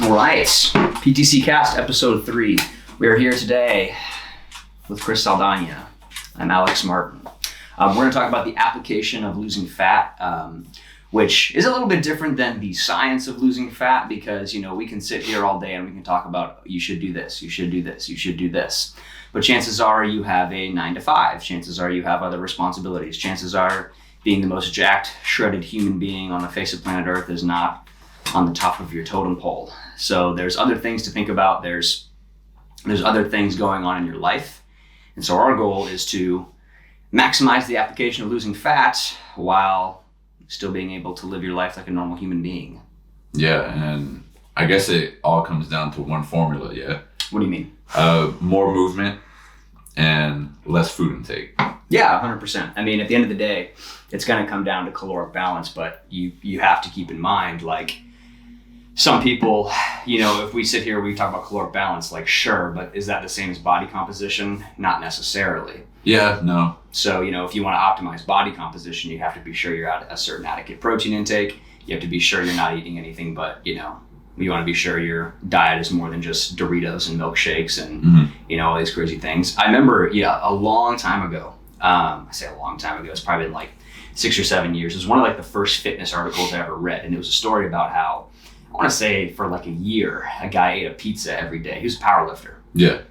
All right, PTC Cast episode 3. We are here today with Chris Saldana. I'm Alex Martin. We're going to talk about the application of losing fat, which is a little bit different than the science of losing fat because, we can sit here all day and we can talk about you should do this, you should do this, you should do this. But chances are you have a 9 to 5. Chances are you have other responsibilities. Chances are being the most jacked, shredded human being on the face of planet Earth is not on the top of your totem pole. So there's other things to think about. There's other things going on in your life. And so our goal is to maximize the application of losing fat while still being able to live your life like a normal human being. Yeah, and I guess it all comes down to one formula, yeah? What do you mean? More movement and less food intake. Yeah, 100%. I mean, at the end of the day, it's going to come down to caloric balance, but you have to keep in mind, like, some people, if we sit here, we talk about caloric balance, like, sure, but is that the same as body composition? Not necessarily. Yeah, no. So, if you want to optimize body composition, you have to be sure you're at a certain adequate protein intake. You have to be sure you're not eating anything but, you want to be sure your diet is more than just Doritos and milkshakes and, all these crazy things. I remember, a long time ago, I say a long time ago, it's probably been like 6 or 7 years. It was one of like the first fitness articles I ever read. And it was a story about how, I want to say for like a year, a guy ate a pizza every day. He was a power lifter. Yeah.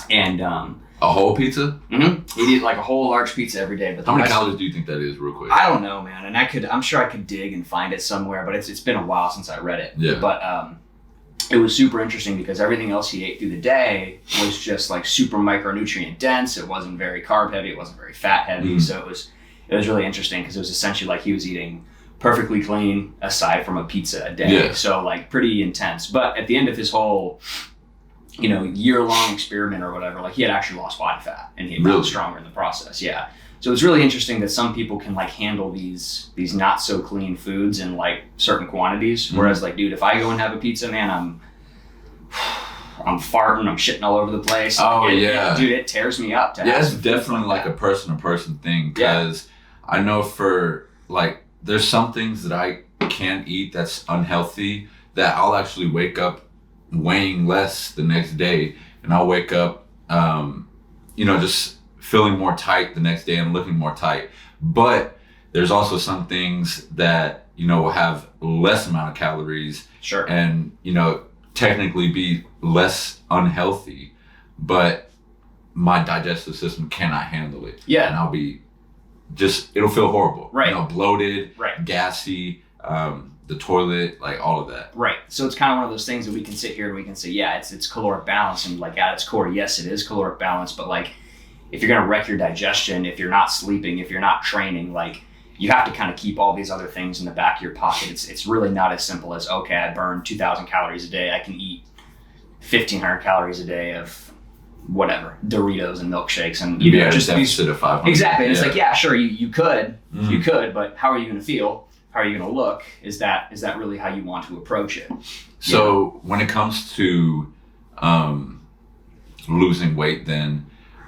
And a whole pizza? Mm-hmm. He'd eat like a whole large pizza every day. But how many calories do you think that is, real quick? I don't know, man. And I'm sure I could dig and find it somewhere, but it's been a while since I read it. Yeah. But it was super interesting because everything else he ate through the day was just like super micronutrient dense. It wasn't very carb heavy. It wasn't very fat heavy. So it was really interesting because it was essentially like he was eating perfectly clean aside from a pizza a day. Yeah. So like pretty intense. But at the end of his whole, year-long experiment or whatever, like he had actually lost body fat and he had gotten stronger in the process. Yeah. So it's really interesting that some people can like handle these not so clean foods in like certain quantities. Whereas like, dude, if I go and have a pizza, man, I'm farting, I'm shitting all over the place. Oh, yeah. Dude, it tears me up. It's definitely like a person-to-person thing because I know for like, there's some things that I can't eat that's unhealthy that I'll actually wake up weighing less the next day, and I'll wake up, just feeling more tight the next day and looking more tight. But there's also some things that, will have less amount of calories. Sure. And, technically be less unhealthy, but my digestive system cannot handle it. Yeah. And I'll be it'll feel horrible. Right. Bloated, right. Gassy, the toilet, like all of that. Right. So it's kind of one of those things that we can sit here and we can say, yeah, it's caloric balance. And like at its core, yes, it is caloric balance. But like, if you're going to wreck your digestion, if you're not sleeping, if you're not training, like you have to kind of keep all these other things in the back of your pocket. It's really not as simple as, okay, I burn 2,000 calories a day. I can eat 1,500 calories a day of whatever, Doritos and milkshakes and just deficit of 500. Exactly. And it's like, yeah, sure, you could, but how are you going to feel? How are you going to look? Is that really how you want to approach it? So when it comes to losing weight, then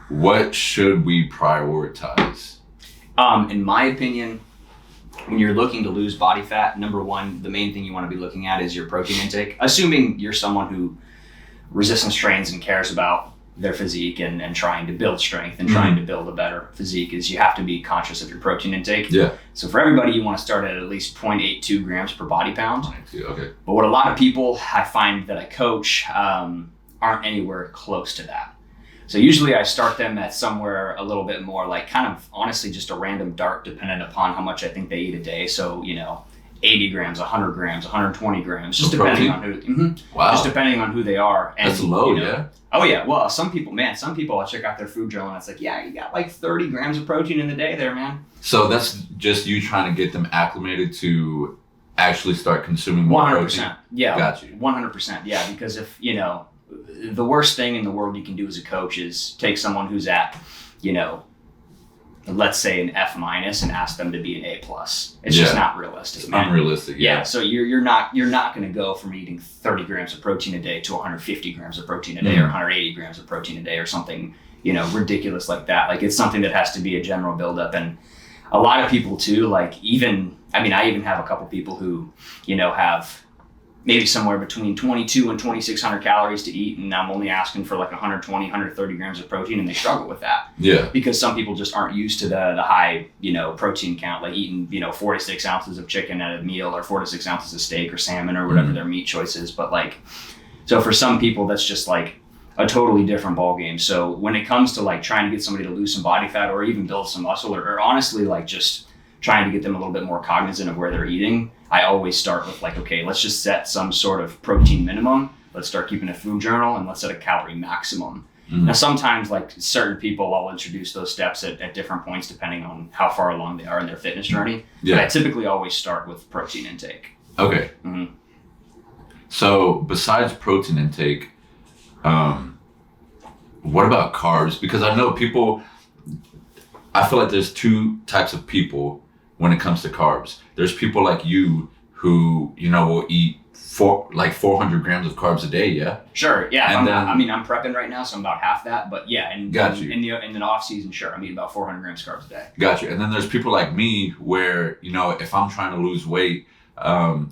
what should we prioritize? In my opinion, when you're looking to lose body fat, number one, the main thing you want to be looking at is your protein intake. Assuming you're someone who resistance trains and cares about their physique and trying to build strength and trying to build a better physique, is you have to be conscious of your protein intake. Yeah. So for everybody, you want to start at least 0.82 grams per body pound. Okay. But what a lot of people I find that I coach aren't anywhere close to that. So usually I start them at somewhere a little bit more, like kind of honestly just a random dart dependent upon how much I think they eat a day. So, 80 grams, 100 grams, 120 grams, just depending on who. Wow. Just depending on who they are. And, that's low, yeah. Oh yeah. Well, some people I'll check out their food journal and it's like, yeah, you got like 30 grams of protein in the day there, man. So that's just you trying to get them acclimated to actually start consuming more 100%. protein. Yeah. Got you. 100%. Yeah. Because if, the worst thing in the world you can do as a coach is take someone who's at, let's say an F- and ask them to be an A+. It's just not realistic. It's unrealistic. Yeah. So you're not going to go from eating 30 grams of protein a day to 150 grams of protein a day or 180 grams of protein a day or something, ridiculous like that. Like it's something that has to be a general buildup. And a lot of people too, like I even have a couple people who, have maybe somewhere between 22 and 2,600 calories to eat, and I'm only asking for like 120, 130 grams of protein, and they struggle with that. Yeah. Because some people just aren't used to the high, protein count, like eating, 4 to 6 ounces of chicken at a meal, or 4 to 6 ounces of steak or salmon, or whatever their meat choice is. But like, so for some people, that's just like a totally different ball game. So when it comes to like trying to get somebody to lose some body fat or even build some muscle, or honestly like just trying to get them a little bit more cognizant of where they're eating, I always start with like, okay, let's just set some sort of protein minimum. Let's start keeping a food journal, and let's set a calorie maximum. Now, sometimes like certain people, I'll introduce those steps at different points depending on how far along they are in their fitness journey. Yeah. But I typically always start with protein intake. Okay. So besides protein intake, what about carbs? Because I know I feel like there's two types of people when it comes to carbs. There's people like you who, will eat 400 grams of carbs a day, yeah? Sure, yeah. I'm prepping right now, so I'm about half that. But yeah, in the off season, sure, I'm eating about 400 grams of carbs a day. Got you. And then there's people like me where, if I'm trying to lose weight,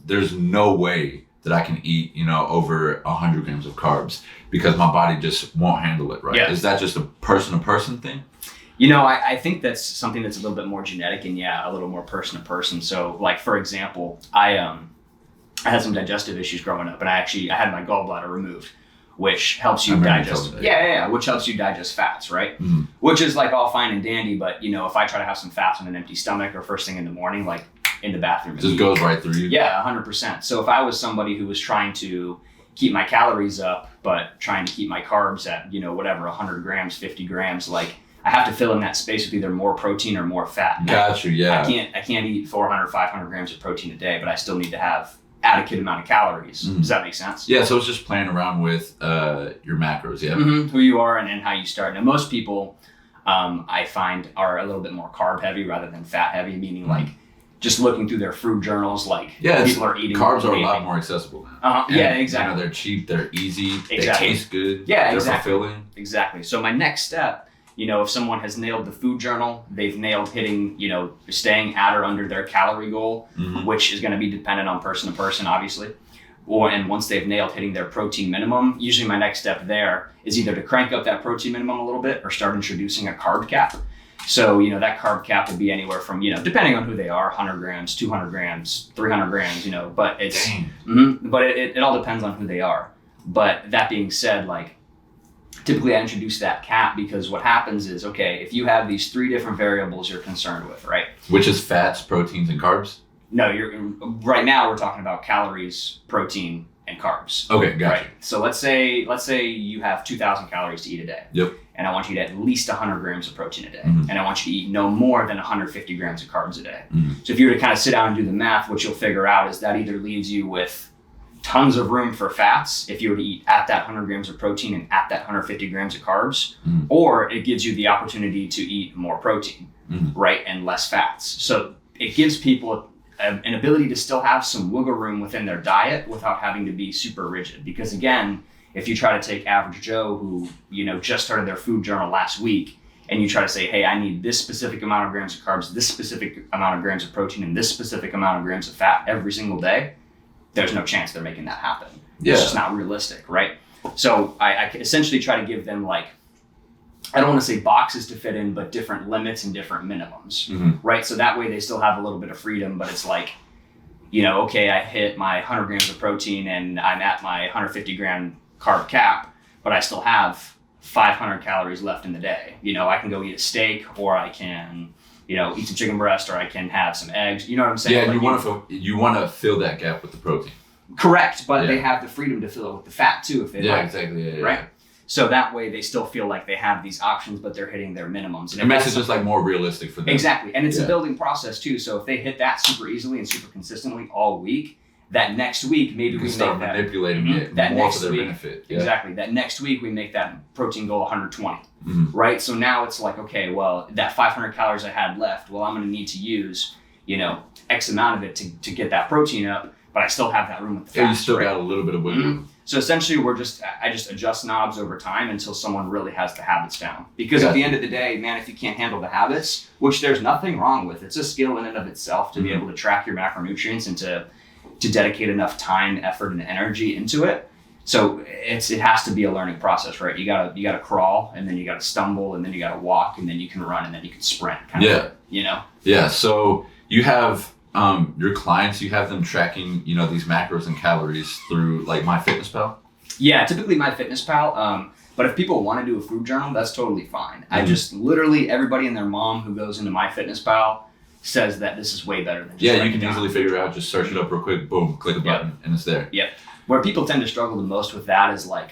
there's no way that I can eat, over 100 grams of carbs because my body just won't handle it, right? Yeah. Is that just a person-to-person thing? I think that's something that's a little bit more genetic and a little more person to person. So like, for example, I had some digestive issues growing up, and I had my gallbladder removed, which helps you digest. Which helps you digest fats, right? Which is like all fine and dandy, but if I try to have some fats on an empty stomach or first thing in the morning, like in the bathroom, it just goes right through you. Yeah, 100%. So if I was somebody who was trying to keep my calories up, but trying to keep my carbs at, 100 grams, 50 grams, like I have to fill in that space with either more protein or more fat. Gotcha, yeah. I can't eat 400, 500 grams of protein a day, but I still need to have adequate amount of calories. Does that make sense? Yeah, so it's just playing around with your macros, yeah? Who you are and how you start. Now, most people, I find, are a little bit more carb heavy rather than fat heavy, meaning like just looking through their food journals, like people are eating. Carbs are a lot more accessible now. Yeah, exactly. They're cheap, they're easy, exactly. They taste good, they're fulfilling. Exactly. So my next step, if someone has nailed the food journal, they've nailed hitting, staying at or under their calorie goal, which is going to be dependent on person to person, obviously. And once they've nailed hitting their protein minimum, usually my next step there is either to crank up that protein minimum a little bit or start introducing a carb cap. So, that carb cap would be anywhere from, depending on who they are, 100 grams, 200 grams, 300 grams, but it's, but it all depends on who they are. But that being said, like, typically I introduce that cap because what happens is, okay, if you have these 3 different variables you're concerned with, right? Which is fats, proteins, and carbs? No, right now we're talking about calories, protein, and carbs. Okay, gotcha. Right. So let's say you have 2,000 calories to eat a day. Yep. And I want you to eat at least 100 grams of protein a day. And I want you to eat no more than 150 grams of carbs a day. So if you were to kind of sit down and do the math, what you'll figure out is that either leaves you with tons of room for fats if you were to eat at that 100 grams of protein and at that 150 grams of carbs, or it gives you the opportunity to eat more protein, right, and less fats. So it gives people an ability to still have some wiggle room within their diet without having to be super rigid. Because again, if you try to take average Joe who, just started their food journal last week, and you try to say, hey, I need this specific amount of grams of carbs, this specific amount of grams of protein, and this specific amount of grams of fat every single day, there's no chance they're making that happen. Yeah. It's just not realistic, right? So I essentially try to give them like, I don't want to say boxes to fit in, but different limits and different minimums, right? So that way they still have a little bit of freedom, but it's like, okay, I hit my 100 grams of protein and I'm at my 150 gram carb cap, but I still have 500 calories left in the day. I can go eat a steak, or I can, eat some chicken breast, or I can have some eggs. You know what I'm saying? Yeah, like you want to fill that gap with the protein. Correct, but they have the freedom to fill it with the fat too if they like. Yeah, exactly. Yeah, right? So that way they still feel like they have these options, but they're hitting their minimums. And it makes it just like more realistic for them. Exactly, and it's a building process too. So if they hit that super easily and super consistently all week, that next week maybe we start manipulating it more for their benefit. Yeah. Exactly. That next week we make that protein goal 120, right? So now it's like, okay, well, that 500 calories I had left, well, I'm going to need to use, X amount of it to get that protein up, but I still have that room with the fat. Yeah, you still got a little bit of wiggle room. So essentially I just adjust knobs over time until someone really has the habits down. Because at the end of the day, man, if you can't handle the habits, which there's nothing wrong with, it's a skill in and of itself to be able to track your macronutrients and to to dedicate enough time, effort, and energy into it. So it has to be a learning process, right? You gotta crawl, and then you gotta stumble, and then you gotta walk, and then you can run, and then you can sprint. Kind of, you know? Yeah. So you have your clients, you have them tracking, you know, these macros and calories through like MyFitnessPal? Yeah, typically MyFitnessPal. But if people want to do a food journal, that's totally fine. Mm-hmm. I just literally everybody and their mom who goes into MyFitnessPal says that this is way better than just you can easily figure it out. Just search it up real quick, boom, click a button, and it's there. Yep. Where people tend to struggle the most with that is like,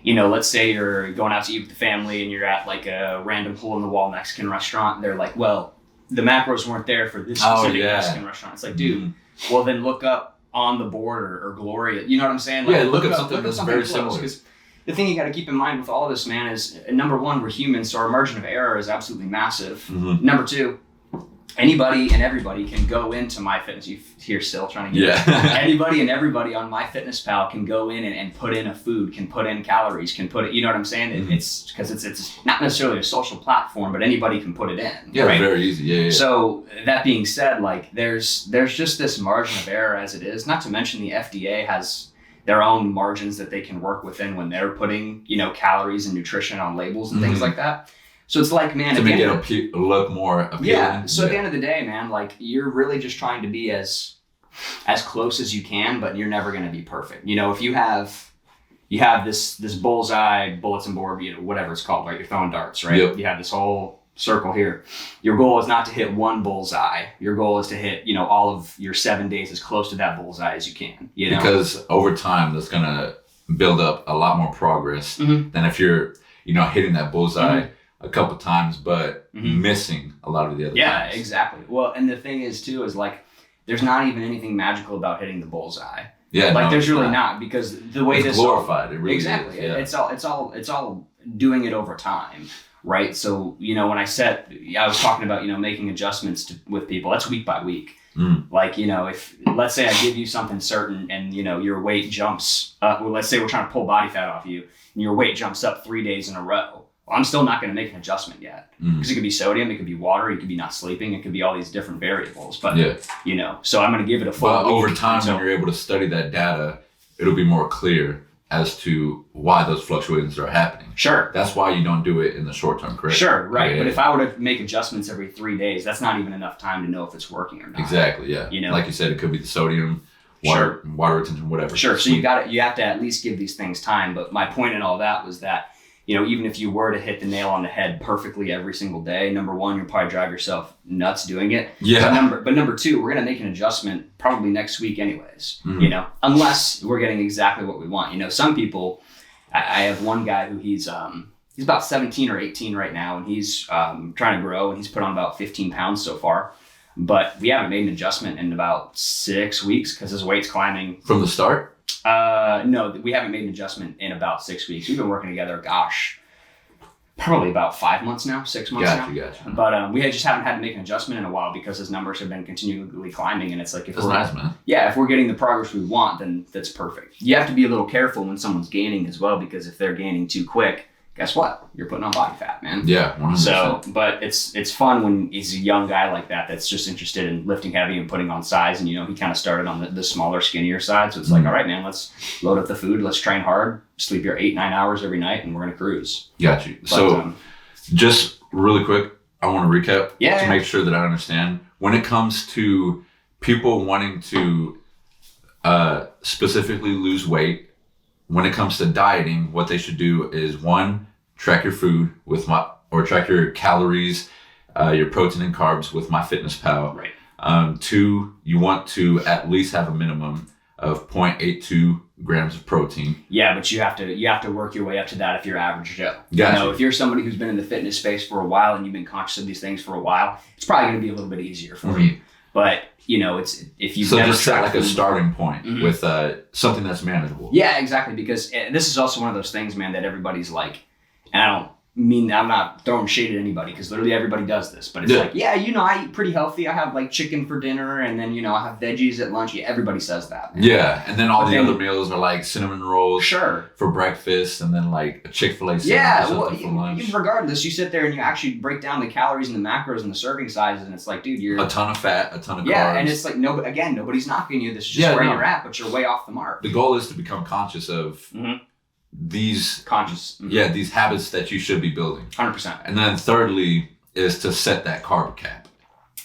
you know, let's say you're going out to eat with the family and you're at like a random hole-in-the-wall Mexican restaurant. And they're like, well, the macros weren't there for this specific Mexican restaurant. It's like, dude, well then look up On the Board or Gloria. You know what I'm saying? Like, look up something that's very similar. Because the thing you got to keep in mind with all of this, man, is number one, we're humans, so our margin of error is absolutely massive. Mm-hmm. Number two, anybody and everybody can go into MyFitness. You hear still trying to get anybody and everybody on MyFitnessPal can go in and put in a food, can put in calories, can put it. You know what I'm saying? Mm-hmm. It's because it's not necessarily a social platform, but anybody can put it in. Yeah, right? Very easy. Yeah. So that being said, like there's just this margin of error as it is. Not to mention the FDA has their own margins that they can work within when they're putting, you know, calories and nutrition on labels and things like that. So it's like, man, to make it look more appealing. Yeah. So at the end of the day, man, like you're really just trying to be as close as you can, but you're never going to be perfect. You know, if you have this bullseye bulletin board, you know, whatever it's called, right? You're throwing darts, right? Yep. You have this whole circle here. Your goal is not to hit one bullseye. Your goal is to hit, you know, all of your 7 days as close to that bullseye as you can. You know, because over time that's going to build up a lot more progress than if you're, you know, hitting that bullseye a couple times, but missing a lot of the other times. Yeah, exactly. Well, and the thing is too, is like, there's not even anything magical about hitting the bullseye. Yeah, like there's really not, because the way it's glorified. It really exactly. Is, yeah. It's all doing it over time, right? So you know, when I was talking about, you know, making adjustments with people. That's week by week. Like, you know, if let's say I give you something certain and, you know, your weight jumps up. Well, let's say we're trying to pull body fat off you, and your weight jumps up 3 days in a row. I'm still not going to make an adjustment yet, because it could be sodium, it could be water, it could be not sleeping, it could be all these different variables. But you know, so I'm going to give it a full. But over time, when you're able to study that data, it'll be more clear as to why those fluctuations are happening. Sure. That's why you don't do it in the short term, correct? Sure, right. Yeah. But if I were to make adjustments every 3 days, that's not even enough time to know if it's working or not. Exactly. Yeah. You know, like you said, it could be the sodium, water retention, whatever. Sure. So you have to at least give these things time. But my point in all that was that, you know, even if you were to hit the nail on the head perfectly every single day, number one, you'll probably drive yourself nuts doing it. Yeah. But number two, we're going to make an adjustment probably next week anyways, you know, unless we're getting exactly what we want. You know, some people, I have one guy who he's about 17 or 18 right now, and he's trying to grow, and he's put on about 15 pounds so far. But we haven't made an adjustment in about 6 weeks because his weight's climbing. From the start? No, we haven't made an adjustment in about 6 weeks. We've been working together, probably about 5 months now, 6 months now. Gotcha. But we just haven't had to make an adjustment in a while because his numbers have been continually climbing. And it's like, that's nice, man. Yeah, if we're getting the progress we want, then that's perfect. You have to be a little careful when someone's gaining as well, because if they're gaining too quick, guess what? You're putting on body fat, man. Yeah, 100%. So, but it's fun when he's a young guy like that that's just interested in lifting heavy and putting on size. And, you know, he kind of started on the smaller, skinnier side. So it's like, all right, man, let's load up the food. Let's train hard, sleep your 8-9 hours every night, and we're going to cruise. Got you. But, so just really quick, I want to recap to make sure that I understand. When it comes to people wanting to specifically lose weight, when it comes to dieting, what they should do is, one, track your food or track your calories, your protein and carbs with MyFitnessPal. Right. Two, you want to at least have a minimum of 0.82 grams of protein. Yeah, but you have to work your way up to that if you're average Joe. Gotcha. You know, if you're somebody who's been in the fitness space for a while and you've been conscious of these things for a while, it's probably going to be a little bit easier for you. But you know, it's if you've never just set like a starting point with something that's manageable. Yeah, exactly. Because this is also one of those things, man, that everybody's like, and I don't mean, I'm not throwing shade at anybody because literally everybody does this, but it's like, yeah, I eat pretty healthy. I have like chicken for dinner and then, I have veggies at lunch. Yeah, everybody says that. Man. Yeah. And then all the other meals are like cinnamon rolls for breakfast and then like a Chick-fil-A sandwich for lunch. Regardless, you sit there and you actually break down the calories and the macros and the serving sizes and it's like, dude, you're... A ton of fat, a ton of carbs. Yeah, and it's like, nobody's knocking you. This is just where you're at, but you're way off the mark. The goal is to become conscious of... these these habits that you should be building 100%. And then thirdly is to set that carb cap,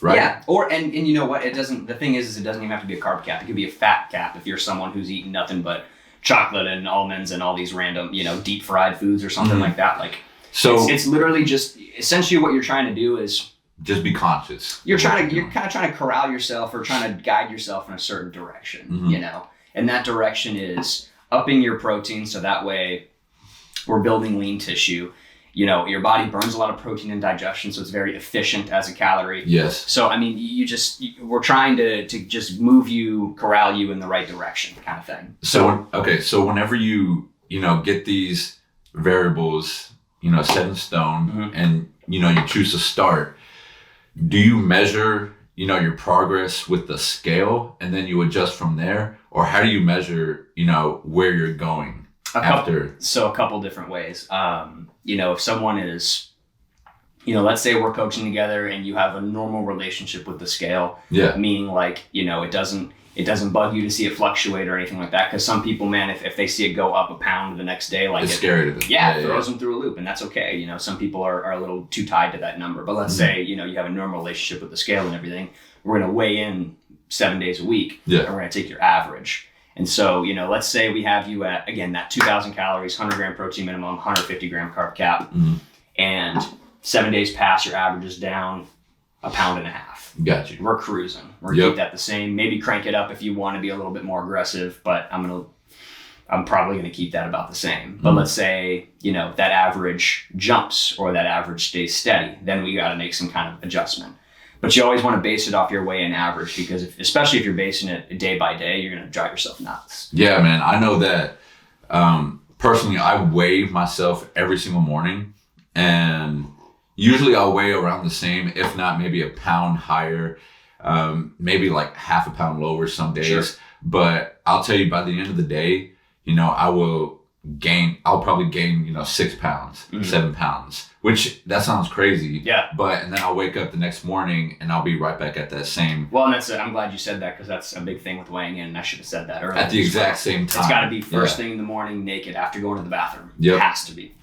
right? Yeah, and you know what, the thing is it doesn't even have to be a carb cap. It could be a fat cap if you're someone who's eating nothing but chocolate and almonds and all these random deep fried foods or something like that. Like, so it's literally just essentially what you're trying to do is just be conscious. You're kind of trying to corral yourself or trying to guide yourself in a certain direction, and that direction is upping your protein so that way we're building lean tissue. Your body burns a lot of protein in digestion, so it's very efficient as a calorie. Yes. So, I mean, we're trying to just corral you in the right direction kind of thing. So whenever you get these variables, set in stone and, you choose to start, do you measure, your progress with the scale and then you adjust from there? Or how do you measure, where you're going after? So a couple different ways. If someone is, let's say we're coaching together and you have a normal relationship with the scale, meaning like, it doesn't bug you to see it fluctuate or anything like that. Because some people, man, if they see it go up a pound the next day, like it's scary to them. Yeah, it throws them through a loop, and that's okay. Some people are a little too tied to that number. But let's say, you have a normal relationship with the scale and everything. We're going to weigh in 7 days a week, and we're going to take your average. And so, let's say we have you at, again, that 2,000 calories, 100 gram protein minimum, 150 gram carb cap, and 7 days pass, your average is down 1.5 pounds. Got you. We're cruising. We're gonna keep that the same. Maybe crank it up if you want to be a little bit more aggressive, but I'm probably gonna keep that about the same. But let's say, that average jumps or that average stays steady, then we gotta make some kind of adjustment. But you always want to base it off your weigh-in average because especially if you're basing it day by day, you're gonna drive yourself nuts. Yeah, man. I know that personally I weigh myself every single morning, and usually I'll weigh around the same, if not maybe 1 pound higher, maybe like 0.5 pound lower some days. Sure. But I'll tell you, by the end of the day, I'll probably gain, 6 pounds, 7 pounds, which that sounds crazy. Yeah. And then I'll wake up the next morning and I'll be right back at that same. Well, and I'm glad you said that because that's a big thing with weighing in. And I should have said that earlier. At the exact same time. It's got to be first thing in the morning, naked, after going to the bathroom. Yep. It has to be.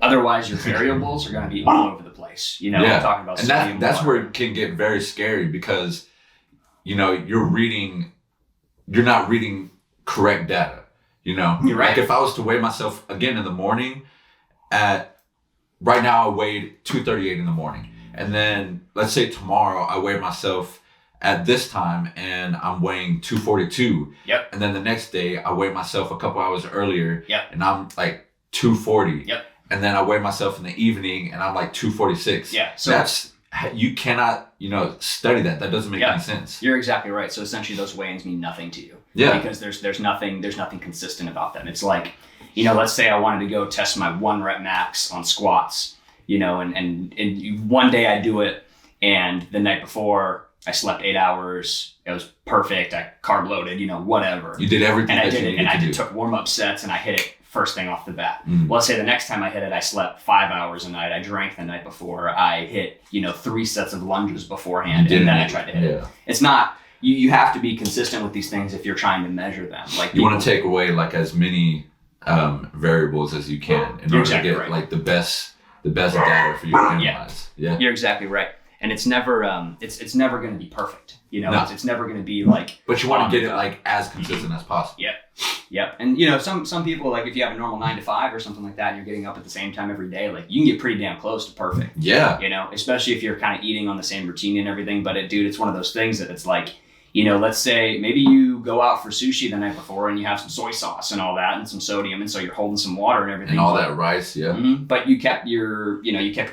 Otherwise, your variables are going to be all over the place. I'm talking about sodium. And that's where it can get very scary because, you're not reading correct data. You're right. Like if I was to weigh myself again in the morning right now I weighed 238 in the morning. And then let's say tomorrow I weigh myself at this time and I'm weighing 242. Yep. And then the next day I weigh myself a couple hours earlier. Yep. And I'm like 240. Yep. And then I weigh myself in the evening and I'm like 246. Yeah. So you cannot, study that. That doesn't make any sense. You're exactly right. So essentially those weigh-ins mean nothing to you. Yeah. Because there's nothing consistent about them. It's like, let's say I wanted to go test my 1 rep max on squats, and one day I do it and the night before I slept 8 hours. It was perfect. I carb loaded, whatever. You did everything and I did it, and I took warm-up sets and I hit it first thing off the bat. Well, let's say the next time I hit it, I slept 5 hours a night. I drank the night before. I hit, 3 sets of lunges beforehand, and then I tried to hit it. It's not. You have to be consistent with these things if you're trying to measure them. Like you want to take away like as many variables as you can in order to get like the best data for you to analyze. Yeah, you're exactly right. And it's never it's never going to be perfect. No. It's never going to be like. But you want to get it like as consistent as possible. Yep. And some people, like if you have a normal 9 to 5 or something like that, and you're getting up at the same time every day, like you can get pretty damn close to perfect. Yeah. Especially if you're kind of eating on the same routine and everything. But it's one of those things that it's like, let's say maybe you go out for sushi the night before and you have some soy sauce and all that and some sodium, and so you're holding some water and everything. And all that rice, yeah. Mm-hmm. But you kept your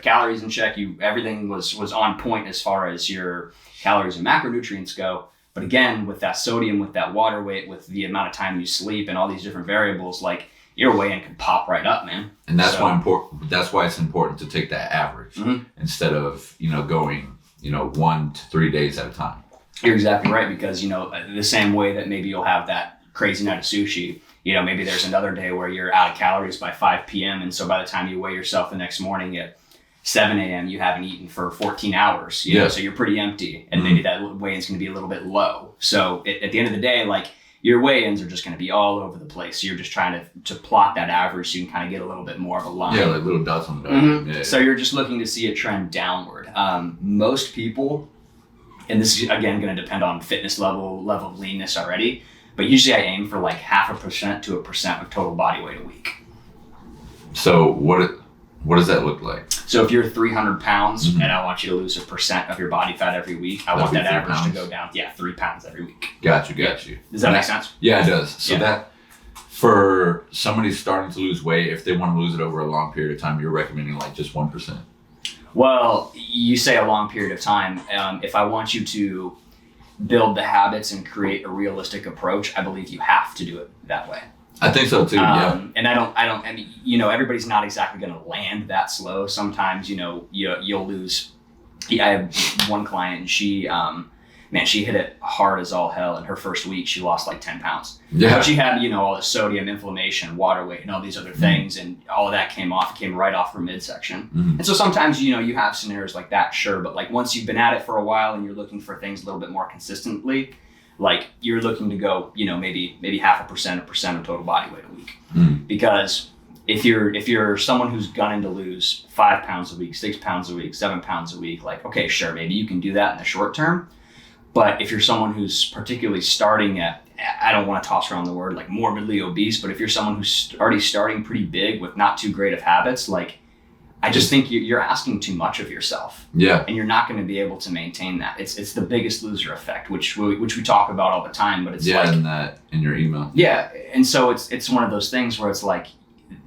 calories in check. Everything was on point as far as your calories and macronutrients go. But again, with that sodium, with that water weight, with the amount of time you sleep and all these different variables, like your weigh-in could pop right up, man. And that's why it's important to take that average instead of, going, 1 to 3 days at a time. You're exactly right, because, the same way that maybe you'll have that crazy night of sushi, maybe there's another day where you're out of calories by 5 p.m. And so by the time you weigh yourself the next morning at 7 a.m., you haven't eaten for 14 hours, so you're pretty empty, and maybe that weigh-in's going to be a little bit low. So at the end of the day, like, your weigh-ins are just going to be all over the place. So you're just trying to plot that average so you can kind of get a little bit more of a line. Yeah, like little dots on the diagram. Yeah. So you're just looking to see a trend downward. Most people, and this is again going to depend on fitness level of leanness already, but usually I aim for like 0.5% to 1% of total body weight a week. So what does that look like? So if you're 300 pounds and I want you to lose 1% of your body fat every week, I want that average to go down. Yeah, 3 pounds every week. Got you. Does that make sense? Yeah, it does. So that for somebody starting to lose weight, if they want to lose it over a long period of time, you're recommending like just 1%. Well, you say a long period of time. If I want you to build the habits and create a realistic approach, I believe you have to do it that way. I think so too. Yeah. And I mean, everybody's not exactly going to land that slow. Sometimes, you'll lose. I have one client, and she hit it hard as all hell. In her first week, she lost like 10 pounds. Yeah. But she had, all the sodium, inflammation, water weight, and all these other things. And all of that came right off her midsection. And so sometimes, you have scenarios like that, sure. But like once you've been at it for a while and you're looking for things a little bit more consistently, like you're looking to go, maybe 0.5%, 1% of total body weight a week. Because if you're someone who's gunning to lose 5 pounds a week, 6 pounds a week, 7 pounds a week, like, okay, sure, maybe you can do that in the short term. But if you're someone who's particularly starting at, I don't want to toss around the word like morbidly obese, but if you're someone who's already starting pretty big with not too great of habits, like, I just think you're asking too much of yourself. Yeah. And you're not going to be able to maintain that. It's the biggest loser effect, which we talk about all the time, but it's in your email. Yeah. And so it's one of those things where it's like,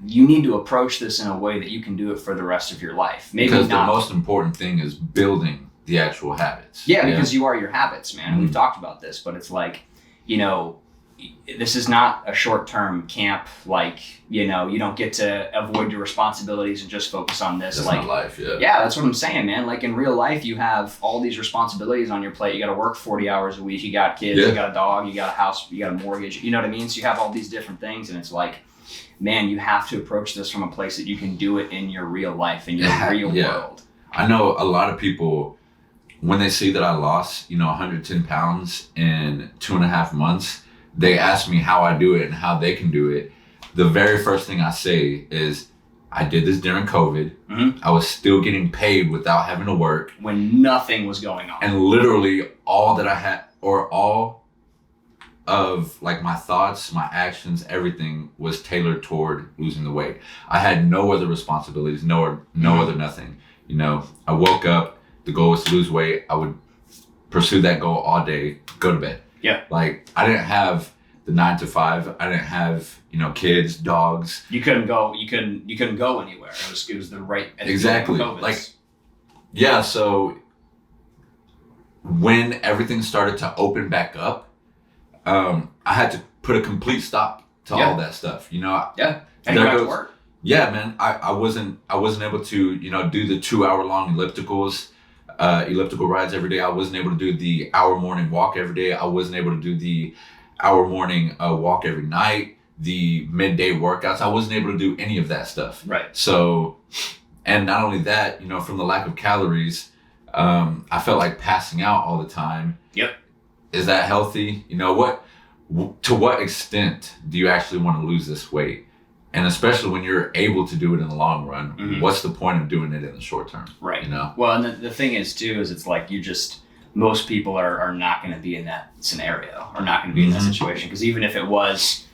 you need to approach this in a way that you can do it for the rest of your life. Maybe because not. The most important thing is building the actual habits. Yeah, because you are your habits, man. And we've talked about this, but it's like, this is not a short-term camp. Like, you don't get to avoid your responsibilities and just focus on this. That's like not life, yeah. Yeah, that's what I'm saying, man. Like in real life, you have all these responsibilities on your plate. You got to work 40 hours a week. You got kids, you got a dog, you got a house, you got a mortgage. You know what I mean? So you have all these different things, and it's like, man, you have to approach this from a place that you can do it in your real life, in your real world. I know a lot of people, when they see that I lost, 110 pounds in 2.5 months, they ask me how I do it and how they can do it. The very first thing I say is, I did this during COVID. I was still getting paid without having to work. When nothing was going on. And literally all that I had, or all of like my thoughts, my actions, everything was tailored toward losing the weight. I had no other responsibilities, no other nothing. I woke up, the goal was to lose weight. I would pursue that goal all day, go to bed. Yeah. Like I didn't have the 9 to 5. I didn't have, kids, dogs. You couldn't go anywhere. It was the right. Exactly. Like, yeah. So when everything started to open back up, I had to put a complete stop to all that stuff. Yeah. And go back to work. Yeah, man. I wasn't able to, do the 2-hour-long elliptical rides every day. I wasn't able to do the hour morning walk every day. I wasn't able to do the hour morning walk every night, the midday workouts. I wasn't able to do any of that stuff. Right. So, and not only that, from the lack of calories, I felt like passing out all the time. Yep. Is that healthy? To what extent do you actually want to lose this weight? And especially when you're able to do it in the long run, what's the point of doing it in the short term? Right. Well, and the thing is too, is it's like most people are not going to be in that scenario, or not going to be in that situation. Because even if it was,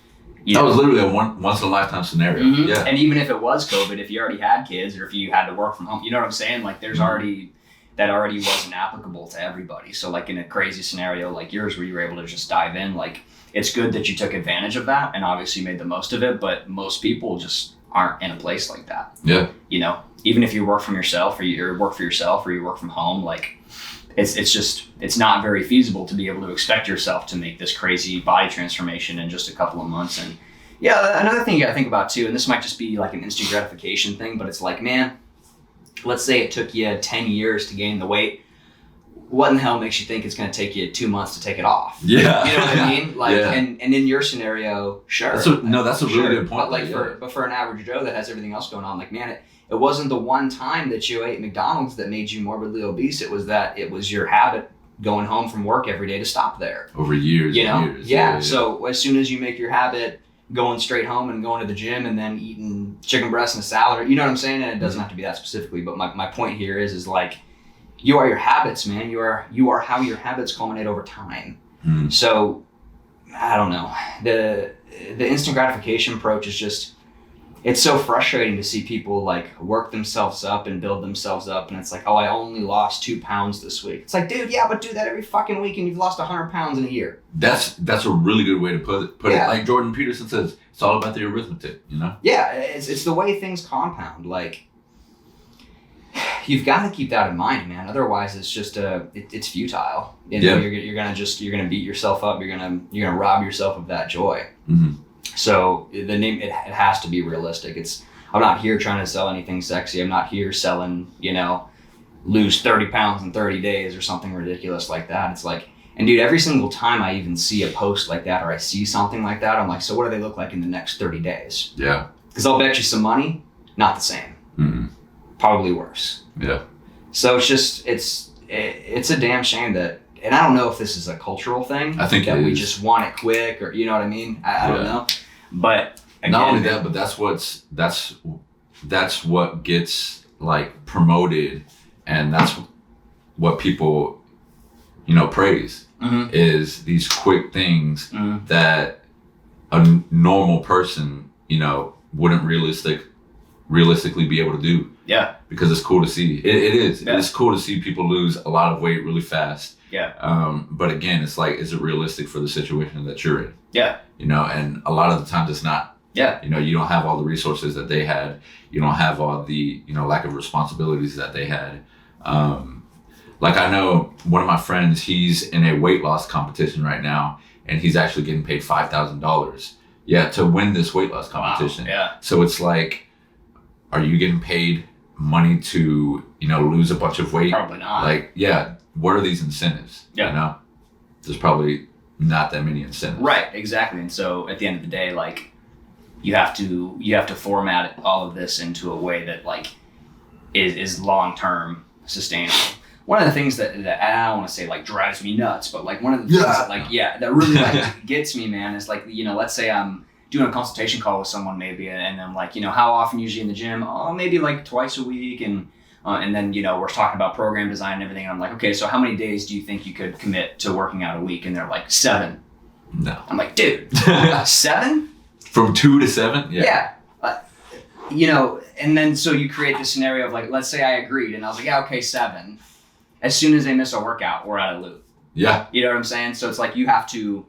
that was literally a once in a lifetime scenario. Yeah. And even if it was COVID, if you already had kids, or if you had to work from home, you know what I'm saying? Like there's that already wasn't applicable to everybody. So like in a crazy scenario like yours, where you were able to just dive in, like, it's good that you took advantage of that and obviously made the most of it, but most people just aren't in a place like that. Yeah. Even if you work from yourself, or you work for yourself, or you work from home, like it's not very feasible to be able to expect yourself to make this crazy body transformation in just a couple of months. And Yeah, another thing you got to think about too, and this might just be like an instant gratification thing, but it's like, man, let's say it took you 10 years to gain the weight. What in the hell makes you think it's going to take you 2 months to take it off? Yeah. You know what I mean? Like, and in your scenario, sure. That's a really good point. But like for an average Joe that has everything else going on, like, man, it wasn't the one time that you ate McDonald's that made you morbidly obese. It was your habit going home from work every day to stop there. Over years, years. Yeah. So as soon as you make your habit going straight home and going to the gym and then eating chicken breast and a salad, you know what I'm saying? And it doesn't have to be that specifically, but my point here is like, you are your habits, man. You are how your habits culminate over time. So I don't know. The instant gratification approach is just, it's so frustrating to see people like work themselves up and build themselves up. And it's like, oh, I only lost 2 pounds this week. It's like, dude, yeah, but do that every fucking week and you've lost 100 pounds in a year. That's a really good way to put it. Like Jordan Peterson says, it's all about the arithmetic, you know? Yeah, it's the way things compound. Like, you've got to keep that in mind, man. Otherwise, it's just it's futile. You know, you're gonna beat yourself up. You're gonna rob yourself of that joy. Mm-hmm. So the name it has to be realistic. I'm not here trying to sell anything sexy. I'm not here selling, lose 30 pounds in 30 days or something ridiculous like that. It's like, and dude, every single time I even see a post like that or I see something like that, I'm like, so what do they look like in the next 30 days? Yeah. Because I'll bet you some money, not the same. Mm-hmm. Probably worse. Yeah. So it's just, it's a damn shame that, and I don't know if this is a cultural thing. I think that it we is. just want it quick, or you know what I mean? I don't know. But again, not only that, but that's what gets like promoted, and that's what people, praise is these quick things that a normal person, wouldn't realistically be able to do. Yeah. Because it's cool to see. It is. Yeah. It's cool to see people lose a lot of weight really fast. Yeah. But again, it's like, is it realistic for the situation that you're in? Yeah. And a lot of the times it's not. Yeah. You don't have all the resources that they had. You don't have all the, lack of responsibilities that they had. Like I know one of my friends, he's in a weight loss competition right now, and he's actually getting paid $5,000. Yeah, to win this weight loss competition. Wow. Yeah. So it's like, are you getting paid money to, lose a bunch of weight? Probably not. Like, yeah, what are these incentives? Yeah. There's probably not that many incentives. Right, exactly. And so at the end of the day, like, you have to format all of this into a way that like is long-term sustainable. One of the things that I don't want to say like drives me nuts, but like one of the things that like, that really like gets me, man, is like, let's say I'm doing a consultation call with someone maybe, and I'm like, how often usually in the gym? Oh, maybe like twice a week. And then, we're talking about program design and everything. And I'm like, okay, so how many days do you think you could commit to working out a week? And they're like, 7. No. I'm like, dude, 7? From 2 to 7? Yeah. And then so you create this scenario of like, let's say I agreed and I was like, yeah, okay, 7. As soon as they miss a workout, we're out of the loop. Yeah. You know what I'm saying? So it's like you gotta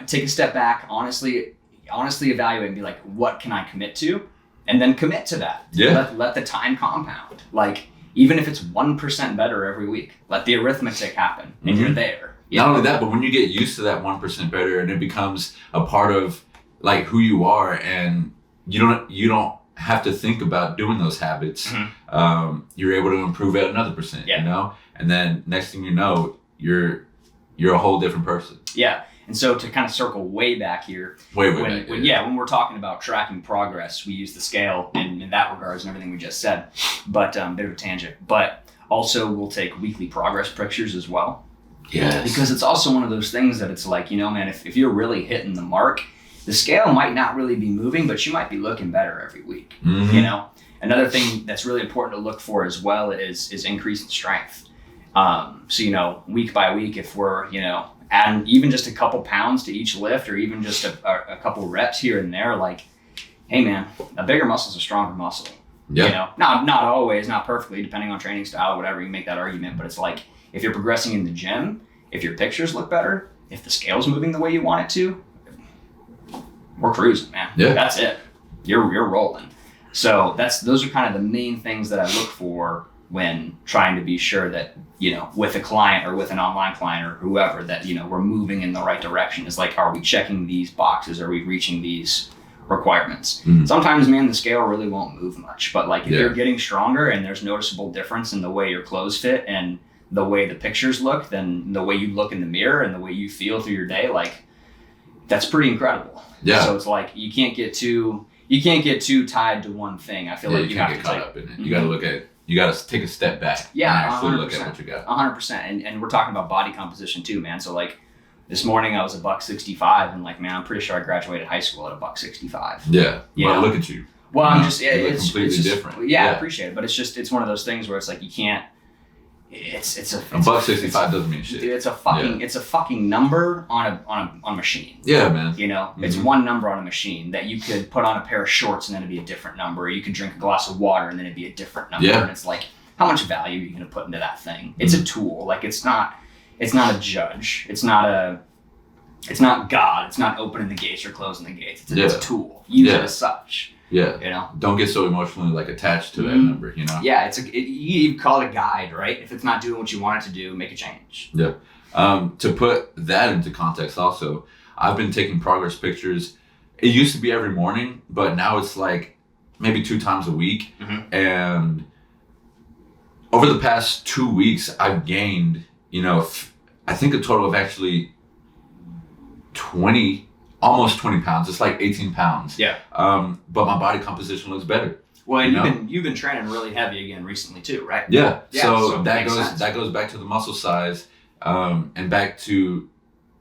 take a step back, honestly evaluate and be like, what can I commit to? And then commit to that. Yeah. Let the time compound. Like, even if it's 1% better every week, let the arithmetic happen and you're there. Not only that, but when you get used to that 1% better and it becomes a part of like who you are, and you don't have to think about doing those habits, you're able to improve at another percent, and then next thing you know, you're a whole different person. Yeah. And so to kind of circle way back here, when we're talking about tracking progress, we use the scale in that regards and everything we just said, but bit of a tangent. But also we'll take weekly progress pictures as well. Yes. Because it's also one of those things that it's like, man, if you're really hitting the mark, the scale might not really be moving, but you might be looking better every week. Another thing that's really important to look for as well is increase in strength. So, week by week, if we're, adding even just a couple pounds to each lift, or even just a couple reps here and there, like, hey man, a bigger muscle is a stronger muscle. Yeah. Not always, not perfectly, depending on training style, whatever, you make that argument, but it's like, if you're progressing in the gym, if your pictures look better, if the scale's moving the way you want it to, we're cruising, man. Yeah. That's it. You're rolling. So those are kind of the main things that I look for when trying to be sure that, with a client or with an online client or whoever, that, we're moving in the right direction. Is like, are we checking these boxes? Are we reaching these requirements? Sometimes, man, the scale really won't move much, but like if you're getting stronger and there's noticeable difference in the way your clothes fit and the way the pictures look, then the way you look in the mirror and the way you feel through your day, like that's pretty incredible. Yeah. So it's like you can't get too tied to one thing. I feel like you have to get caught up in it. You got to take a step back. Yeah, and actually look at what you got. 100%. And we're talking about body composition too, man. So like this morning I was $165, and like, man, I'm pretty sure I graduated high school at $165. Yeah. Well, look at you. Well, I'm just it's completely just, different. Yeah, I appreciate it, but it's one of those things where it's like you can't. It's $165 doesn't mean shit. Dude, it's a fucking number on a machine. Yeah, man. It's one number on a machine that you could put on a pair of shorts and then it'd be a different number. Or you could drink a glass of water and then it'd be a different number. Yeah. And it's like, how much value are you going to put into that thing? It's a tool. Like it's not a judge. It's not God. It's not opening the gates or closing the gates. It's a tool. Use it as such. Yeah. Don't get so emotionally like attached to that number, Yeah, you call it a guide, right? If it's not doing what you want it to do, make a change. Yeah. To put that into context also, I've been taking progress pictures. It used to be every morning, but now it's like maybe 2 times a week. And over the past 2 weeks, I've gained, I think a total of actually almost 20 pounds. It's like 18 pounds. Yeah. But my body composition looks better. Well, and you've been training really heavy again recently too, right? Yeah. So that goes back to the muscle size, and back to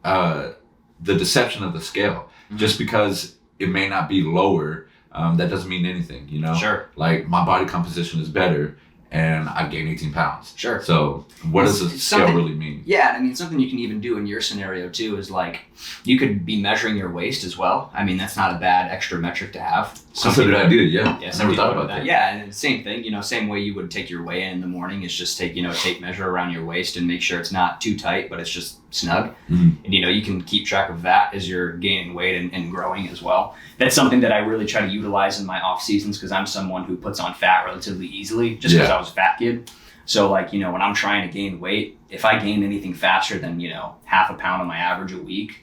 the deception of the scale. Just because it may not be lower, that doesn't mean anything, Sure. Like my body composition is better and I've gained 18 pounds. Sure. So what does the scale really mean? Yeah, I mean, something you can even do in your scenario too is like, you could be measuring your waist as well. I mean, that's not a bad extra metric to have. That's a good idea, yeah. Yeah, never thought about that. Yeah, and same thing, same way you would take your weigh in the morning is just take, a tape measure around your waist and make sure it's not too tight, but it's just snug. And, you can keep track of that as you're gaining weight and growing as well. That's something that I really try to utilize in my off seasons because I'm someone who puts on fat relatively easily just because I was a fat kid. So like, when I'm trying to gain weight, if I gain anything faster than, half a pound on my average a week,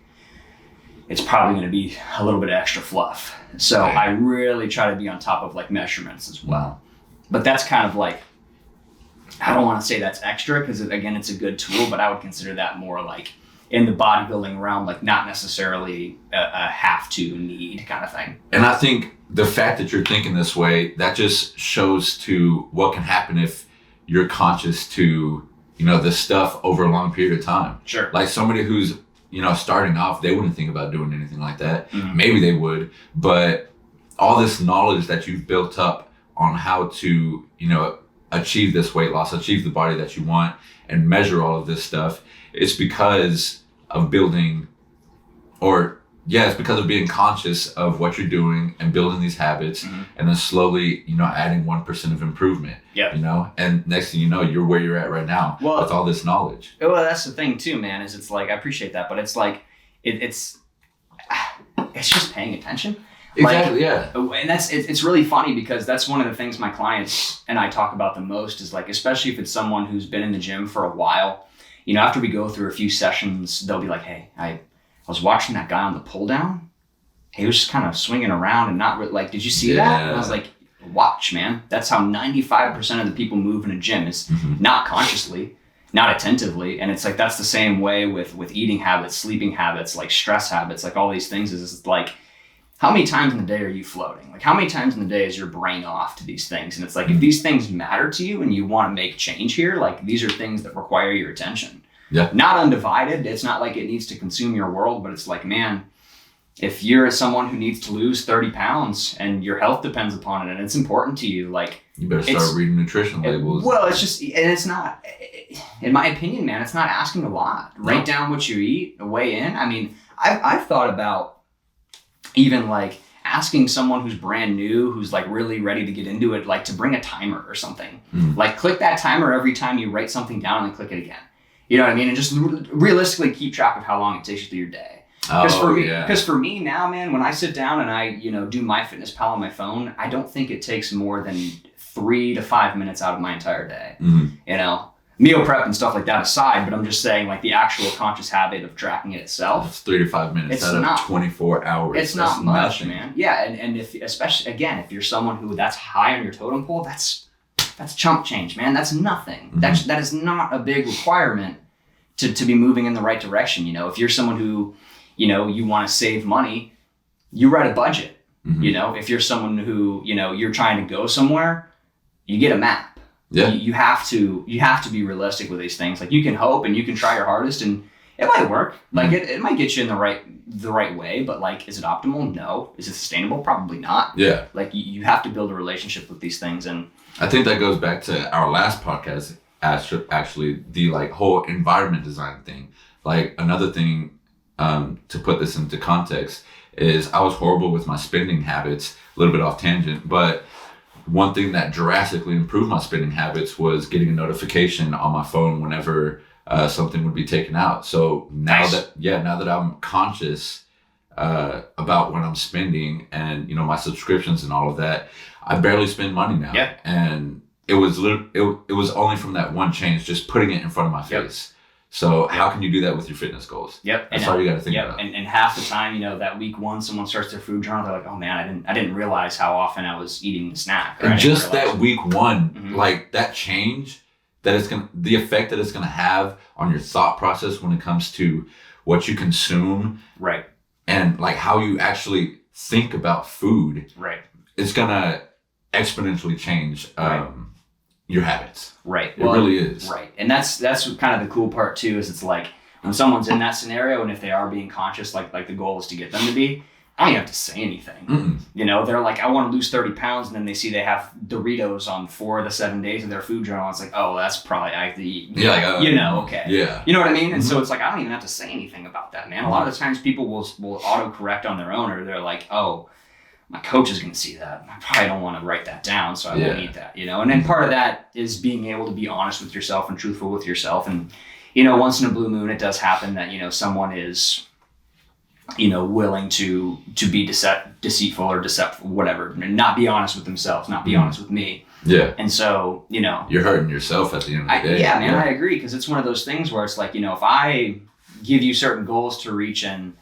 it's probably going to be a little bit of extra fluff. So I really try to be on top of like measurements as well. But that's kind of like, I don't want to say that's extra because again, it's a good tool, but I would consider that more like in the bodybuilding realm, like not necessarily a have to need kind of thing. And I think the fact that you're thinking this way, that just shows to what can happen if you're conscious to, this stuff over a long period of time. Sure. Like somebody who's, starting off, they wouldn't think about doing anything like that. Maybe they would, but all this knowledge that you've built up on how to, achieve this weight loss, achieve the body that you want, and measure all of this stuff, it's because of building, it's because of being conscious of what you're doing and building these habits, and then slowly, adding 1% of improvement. Yeah. And next thing you know, you're where you're at right now with all this knowledge. Well, that's the thing too, man, is it's like, I appreciate that, but it's like, it's just paying attention. Exactly, yeah. And it's really funny because that's one of the things my clients and I talk about the most is like, especially if it's someone who's been in the gym for a while, after we go through a few sessions, they'll be like, hey, I was watching that guy on the pull down. He was just kind of swinging around and not really, like, did you see that? And I was like, watch, man. That's how 95% of the people move in a gym is not consciously, not attentively. And it's like, that's the same way with eating habits, sleeping habits, like stress habits, like all these things is like, how many times in the day are you floating? Like how many times in the day is your brain off to these things? And it's like, if these things matter to you and you want to make change here, like these are things that require your attention. Yeah. Not undivided. It's not like it needs to consume your world, but it's like, man, if you're someone who needs to lose 30 pounds and your health depends upon it and it's important to you, like you better start reading nutrition labels. Well, it's just, and it's not, in my opinion, man, it's not asking a lot. Write down what you eat, weigh in. I mean, I've thought about even like asking someone who's brand new, who's like really ready to get into it, like to bring a timer or something. Like click that timer every time you write something down and then click it again. You know what I mean? And just realistically keep track of how long it takes you through your day. Because for me now, man, when I sit down and I, do MyFitnessPal on my phone, I don't think it takes more than 3 to 5 minutes out of my entire day. Meal prep and stuff like that aside, but I'm just saying, like, the actual conscious habit of tracking it itself. It's 3 to 5 minutes out of 24 hours. It's not much, man. Yeah, and if, especially, again, if you're someone who that's high on your totem pole, that's chump change, man. That's nothing. That is not a big requirement to be moving in the right direction. If you're someone who, you want to save money, you write a budget. If you're someone who, you're trying to go somewhere, you get a map. Yeah. You have to be realistic with these things. Like, you can hope and you can try your hardest and it might work. Like, it might get you in the right way, but, like, is it optimal? No. Is it sustainable? Probably not. Yeah. Like, you have to build a relationship with these things. And I think that goes back to our last podcast, actually, the, like, whole environment design thing. Like, another thing, to put this into context, is I was horrible with my spending habits, a little bit off tangent, but one thing that drastically improved my spending habits was getting a notification on my phone whenever something would be taken out. So now that I'm conscious about what I'm spending and, my subscriptions and all of that, I barely spend money now. Yeah. And it was only from that one change, just putting it in front of my face. So how can you do that with your fitness goals? Yep. That's all you got to think about. And half the time, that week one, someone starts their food journal, they're like, oh man, I didn't realize how often I was eating the snack. And just that week one, like, that change, the effect that it's going to have on your thought process when it comes to what you consume. Right. And, like, how you actually think about food. Right. It's going to exponentially change your habits. Right. It really is. Right. And that's kind of the cool part too, is it's like, when someone's in that scenario and if they are being conscious, like the goal is to get them to be, I don't even have to say anything. They're like, I want to lose 30 pounds. And then they see they have Doritos on 4 of the 7 days of their food journal. It's like, oh, that's probably, I have to eat. Yeah. Okay. Yeah. You know what I mean? And so it's like, I don't even have to say anything about that, man. A lot of the times people will auto-correct on their own, or they're like, oh, my coach is going to see that. I probably don't want to write that down, so I won't eat that, And then part of that is being able to be honest with yourself and truthful with yourself. And, once in a blue moon, it does happen that, someone is, willing to be deceitful or deceptive, whatever, and not be honest with themselves, not be honest with me. Yeah. And so, you're hurting yourself at the end of the day. Yeah, man, I agree. Because it's one of those things where it's like, if I give you certain goals to reach and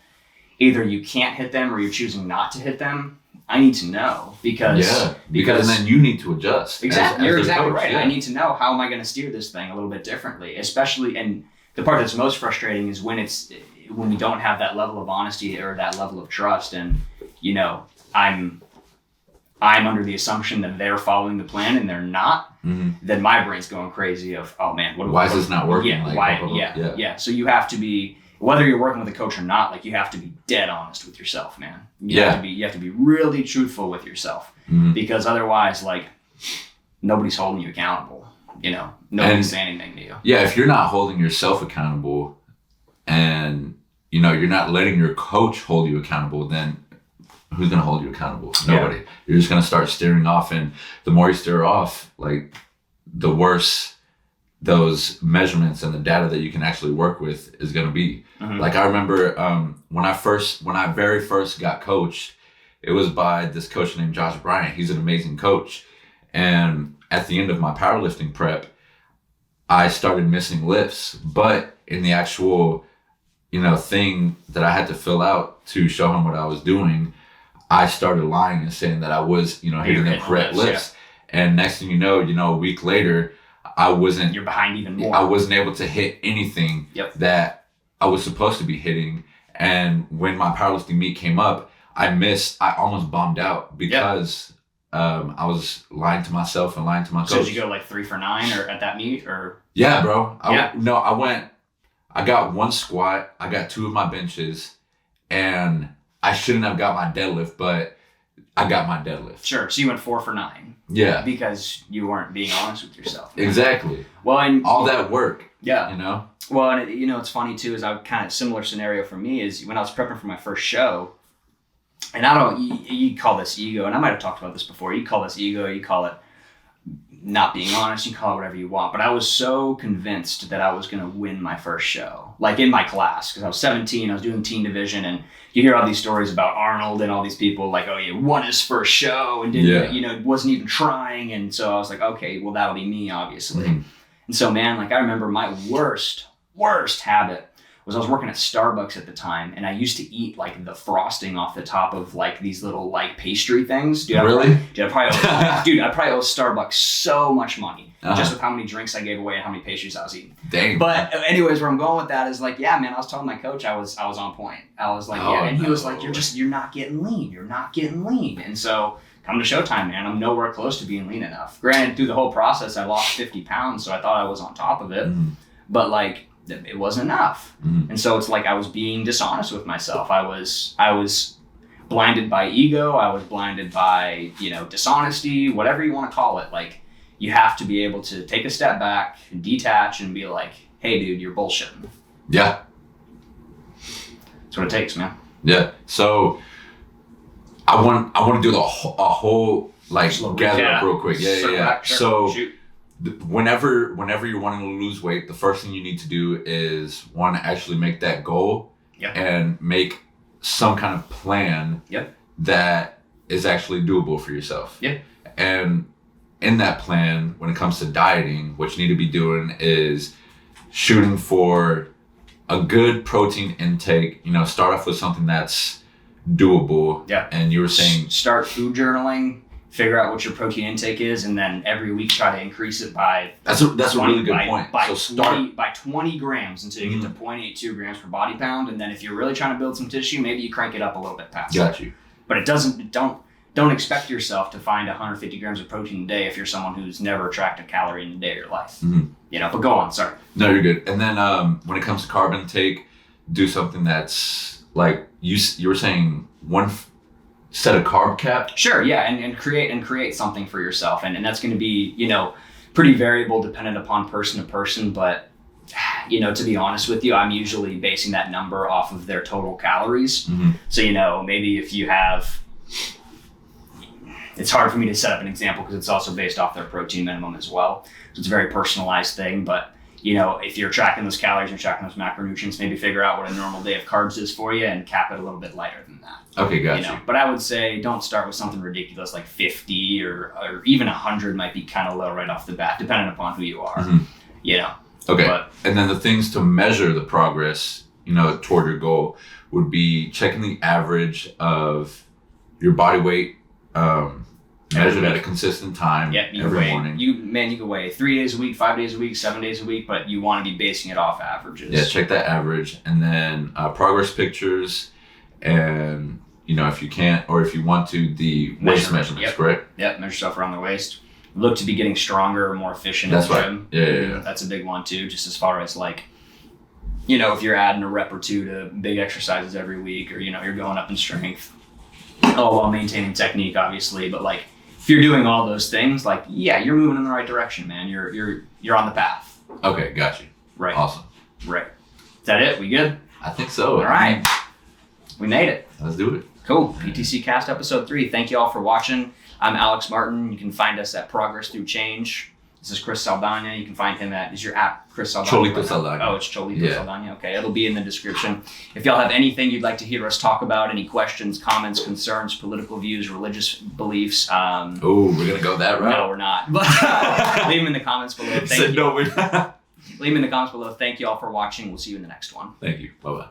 either you can't hit them or you're choosing not to hit them, I need to know because then you need to adjust. Exactly. You're exactly right. Yeah. I need to know, how am I going to steer this thing a little bit differently, especially, and the part that's most frustrating is when we don't have that level of honesty or that level of trust. And, I'm under the assumption that they're following the plan and they're not, then my brain's going crazy of, oh man, why is this not working? Yeah. Like, yeah. So you have to be, whether you're working with a coach or not, like, you have to be dead honest with yourself, man. You have to be really truthful with yourself, because otherwise, like, nobody's holding you accountable. Nobody's saying anything to you. Yeah, if you're not holding yourself accountable, and you're not letting your coach hold you accountable, then who's gonna hold you accountable? Nobody. Yeah. You're just gonna start steering off, and the more you steer off, like, the worse those measurements and the data that you can actually work with is going to be. Like, I remember when I very first got coached, it was by this coach named Josh Bryant. He's an amazing coach. And at the end of my powerlifting prep, I started missing lifts. But in the actual, thing that I had to fill out to show him what I was doing, I started lying and saying that I was, hitting the correct lifts. Yeah. And next thing you know, a week later, you're behind even more. I wasn't able to hit anything that I was supposed to be hitting. And when my powerlifting meet came up, I almost bombed out because I was lying to myself and lying to my coach. So did you go like 3 for 9 or at that meet, or? Yeah, bro. I got 1 squat. I got 2 of my benches, and I shouldn't have got my deadlift, but I got my deadlift. Sure. So you went 4 for 9. Yeah. Because you weren't being honest with yourself. Man. Exactly. Well, and all that work. Yeah. Well, and it's funny too, is I kind of similar scenario for me is when I was prepping for my first show, and you call this ego, and I might have talked about this before. You call this ego, you call it not being honest, you can call it whatever you want, but I was so convinced that I was going to win my first show, like in my class, because I was 17, I was doing teen division, and you hear all these stories about Arnold and all these people like, oh, he won his first show and didn't, wasn't even trying. And so I was like, okay, well, that'll be me, obviously. Mm-hmm. And so, man, like I remember my worst habit was I was working at Starbucks at the time, and I used to eat like the frosting off the top of like these little like pastry things. Dude, really? I probably owe Starbucks so much money just with how many drinks I gave away and how many pastries I was eating. Dang. But anyways, where I'm going with that is like, yeah, man, I was telling my coach I was on point. I was like, and he was like, you're not getting lean. You're not getting lean. And so come to showtime, man, I'm nowhere close to being lean enough. Granted, through the whole process, I lost 50 pounds, so I thought I was on top of it. Mm. But like, it wasn't enough. Mm. And so it's like I was being dishonest with myself. I was blinded by ego. I was blinded by, dishonesty, whatever you want to call it. Like, you have to be able to take a step back, detach, and be like, hey, dude, you're bullshitting. Yeah. That's what it takes, man. Yeah. So I want to do a whole like gather up real quick. Yeah. Sure. So shoot. Whenever you're wanting to lose weight, the first thing you need to do is one, actually make that goal and make some kind of plan that is actually doable for yourself. Yeah. And in that plan, when it comes to dieting, what you need to be doing is shooting for a good protein intake. Start off with something that's doable. Yeah. And you were saying start food journaling. Figure out what your protein intake is, and then every week try to increase it by. That's a really good point. By 20 grams until you get to 0.82 grams per body pound, and then if you're really trying to build some tissue, maybe you crank it up a little bit past. Got you. But don't expect yourself to find 150 grams of protein a day if you're someone who's never tracked a calorie in a day of your life. Mm-hmm. But go on. Sorry. No, you're good. And then when it comes to carb intake, do something that's like you were saying set a carb cap. Sure, yeah, and create something for yourself, and that's going to be pretty variable dependent upon person to person. But to be honest with you, I'm usually basing that number off of their total calories. Mm-hmm. So maybe if you have, it's hard for me to set up an example because it's also based off their protein minimum as well. So it's a very personalized thing, but. If you're tracking those calories and tracking those macronutrients, maybe figure out what a normal day of carbs is for you and cap it a little bit lighter than that. Okay, gotcha. But I would say don't start with something ridiculous like 50 or even 100 might be kind of low right off the bat, depending upon who you are. Mm-hmm. Okay. And then the things to measure the progress, toward your goal would be checking the average of your body weight, measured at a consistent time every morning. You can weigh 3 days a week, 5 days a week, 7 days a week, but you want to be basing it off averages. Yeah, check that average. And then progress pictures and, if you can't or if you want to, the waist measurements, correct? Yep, measure stuff around the waist. Look to be getting stronger or more efficient in the gym. Yeah. That's a big one too, just as far as like, if you're adding a rep or two to big exercises every week or, you're going up in strength. All while maintaining technique, obviously, but like, if you're doing all those things, like, you're moving in the right direction, man. You're on the path. Okay, got you. Right. Awesome. Right. Is that it? We good? I think so. All right. We made it. Let's do it. Cool. PTC Cast episode 3. Thank you all for watching. I'm Alex Martin. You can find us at Progress Through Change. This is Chris Saldana. You can find him is your app Chris Saldana? Cholito Saldana. Oh, it's Cholito Saldana. Okay, it'll be in the description. If y'all have anything you'd like to hear us talk about, any questions, comments, concerns, political views, religious beliefs. We're going to go that route? No, we're not. But leave them in the comments below. Thank you. No, we're not. Leave them in the comments below. Thank you all for watching. We'll see you in the next one. Thank you. Bye-bye.